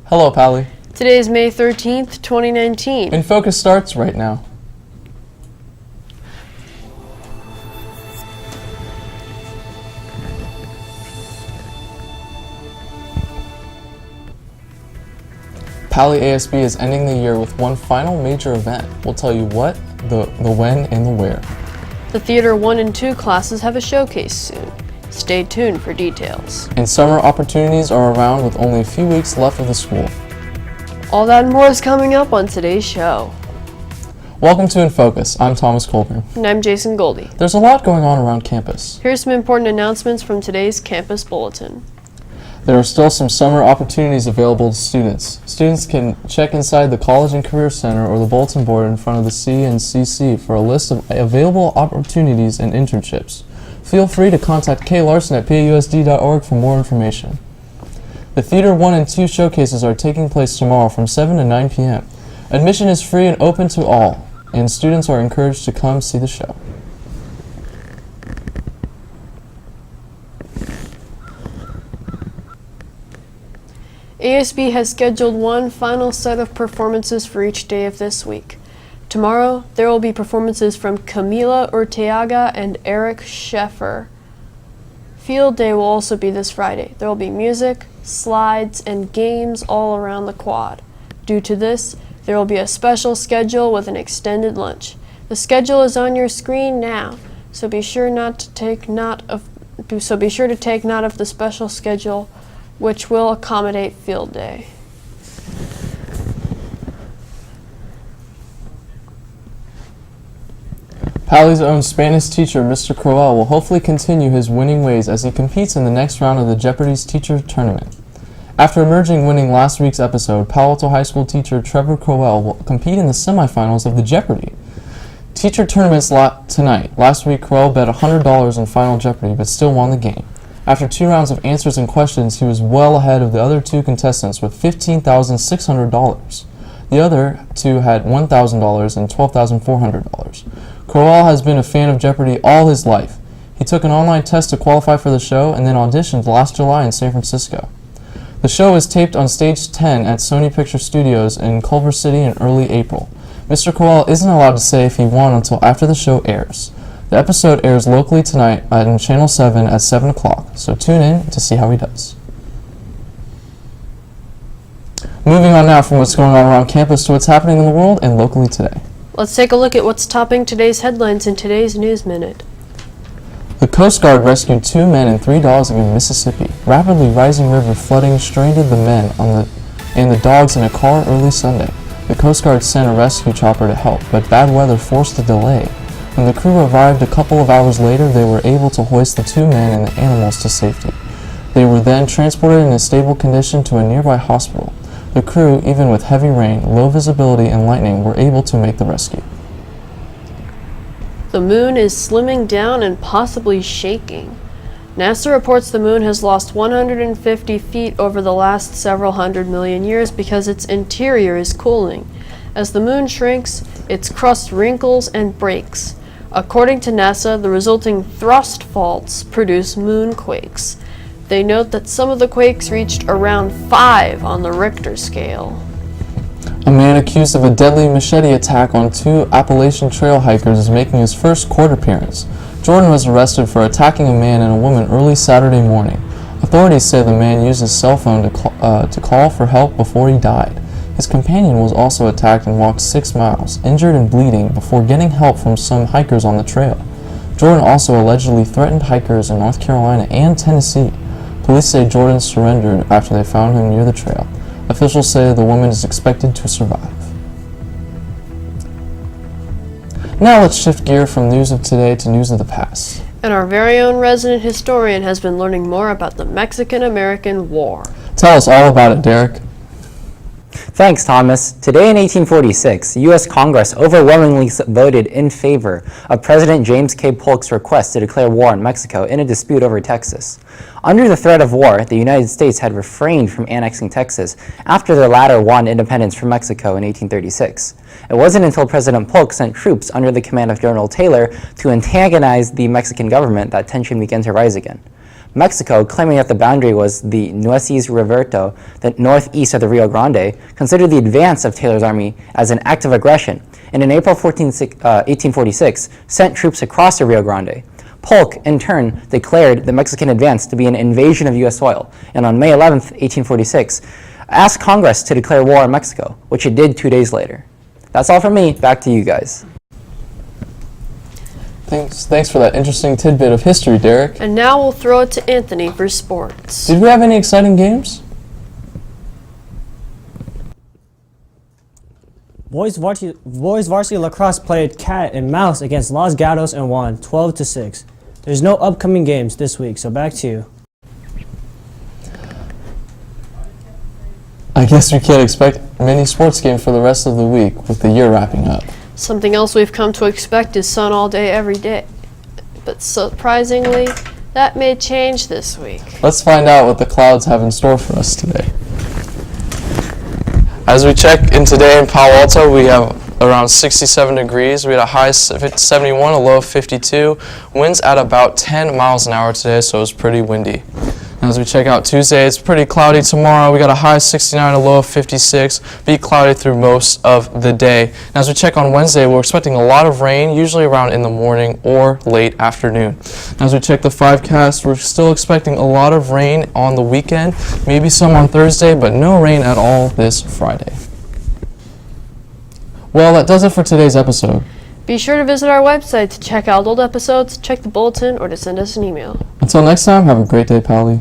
Hello, Pally. Today is May 13th, 2019. InFocus starts right now. Pally ASB is ending the year with one final major event. We'll tell you what, the when, and the where. The Theater 1 and 2 classes have a showcase soon. Stay tuned for details. And summer opportunities are around with only a few weeks left of the school. All that and more is coming up on today's show. Welcome to InFocus. I'm Thomas Colburn. And I'm Jason Goldie. There's a lot going on around campus. Here's some important announcements from today's campus bulletin. There are still some summer opportunities available to students. Students can check inside the College and Career Center or the bulletin board in front of the CNCC for a list of available opportunities and internships. Feel free to contact Kay Larson at pausd.org for more information. The Theater 1 and 2 showcases are taking place tomorrow from 7 to 9 p.m. Admission is free and open to all, and students are encouraged to come see the show. ASB has scheduled one final set of performances for each day of this week. Tomorrow, there will be performances from Camila Urteaga and Eric Scheffer. Field Day will also be this Friday. There will be music, slides, and games all around the quad. Due to this, there will be a special schedule with an extended lunch. The schedule is on your screen now, so be sure to take note of the special schedule, which will accommodate Field Day. Pally's own Spanish teacher, Mr. Crowell, will hopefully continue his winning ways as he competes in the next round of the Jeopardy's Teacher Tournament. After emerging winning last week's episode, Palo Alto High School teacher Trevor Crowell will compete in the semifinals of the Jeopardy! Teacher Tournaments tonight. Last week, Crowell bet $100 in Final Jeopardy, but still won the game. After 2 rounds of answers and questions, he was well ahead of the other 2 contestants with $15,600. The other 2 had $1,000 and $12,400. Crowell has been a fan of Jeopardy all his life. He took an online test to qualify for the show and then auditioned last July in San Francisco. The show is taped on Stage 10 at Sony Picture Studios in Culver City in early April. Mr. Crowell isn't allowed to say if he won until after the show airs. The episode airs locally tonight on Channel 7 at 7 o'clock, so tune in to see how he does. Moving on now from what's going on around campus to what's happening in the world and locally today. Let's take a look at what's topping today's headlines in today's News Minute. The Coast Guard rescued 2 men and 3 dogs in Mississippi. Rapidly rising river flooding stranded the men and the dogs in a car early Sunday. The Coast Guard sent a rescue chopper to help, but bad weather forced a delay. When the crew arrived a couple of hours later, they were able to hoist the 2 men and the animals to safety. They were then transported in a stable condition to a nearby hospital. The crew, even with heavy rain, low visibility, and lightning, were able to make the rescue. The moon is slimming down and possibly shaking. NASA reports the moon has lost 150 feet over the last several hundred million years because its interior is cooling. As the moon shrinks, its crust wrinkles and breaks. According to NASA, the resulting thrust faults produce moonquakes. They note that some of the quakes reached around 5 on the Richter scale. A man accused of a deadly machete attack on 2 Appalachian Trail hikers is making his first court appearance. Jordan was arrested for attacking a man and a woman early Saturday morning. Authorities say the man used his cell phone to call for help before he died. His companion was also attacked and walked 6 miles, injured and bleeding, before getting help from some hikers on the trail. Jordan also allegedly threatened hikers in North Carolina and Tennessee. Police say Jordan surrendered after they found him near the trail. Officials say the woman is expected to survive. Now let's shift gear from news of today to news of the past. And our very own resident historian has been learning more about the Mexican-American War. Tell us all about it, Derek. Thanks, Thomas. Today in 1846, the U.S. Congress overwhelmingly voted in favor of President James K. Polk's request to declare war on Mexico in a dispute over Texas. Under the threat of war, the United States had refrained from annexing Texas after the latter won independence from Mexico in 1836. It wasn't until President Polk sent troops under the command of General Taylor to antagonize the Mexican government that tension began to rise again. Mexico, claiming that the boundary was the Nueces Reverto, the northeast of the Rio Grande, considered the advance of Taylor's army as an act of aggression, and in April 1846 sent troops across the Rio Grande. Polk, in turn, declared the Mexican advance to be an invasion of U.S. soil, and on May 11, 1846, asked Congress to declare war on Mexico, which it did 2 days later. That's all from me. Back to you guys. Thanks for that interesting tidbit of history, Derek. And now we'll throw it to Anthony for sports. Did we have any exciting games? Boys varsity lacrosse played cat and mouse against Los Gatos and won 12-6. There's no upcoming games this week, so back to you. I guess we can't expect many sports games for the rest of the week with the year wrapping up. Something else we've come to expect is sun all day, every day. But surprisingly, that may change this week. Let's find out what the clouds have in store for us today. As we check in today in Palo Alto, we have around 67 degrees. We had a high of 71, a low of 52. Winds at about 10 miles an hour today, so it was pretty windy. As we check out Tuesday, it's pretty cloudy tomorrow. We got a high of 69, a low of 56. Be cloudy through most of the day. And as we check on Wednesday, we're expecting a lot of rain, usually around in the morning or late afternoon. As we check the 5cast, we're still expecting a lot of rain on the weekend, maybe some on Thursday, but no rain at all this Friday. Well, that does it for today's episode. Be sure to visit our website to check out old episodes, check the bulletin, or to send us an email. Until next time, have a great day, Pally.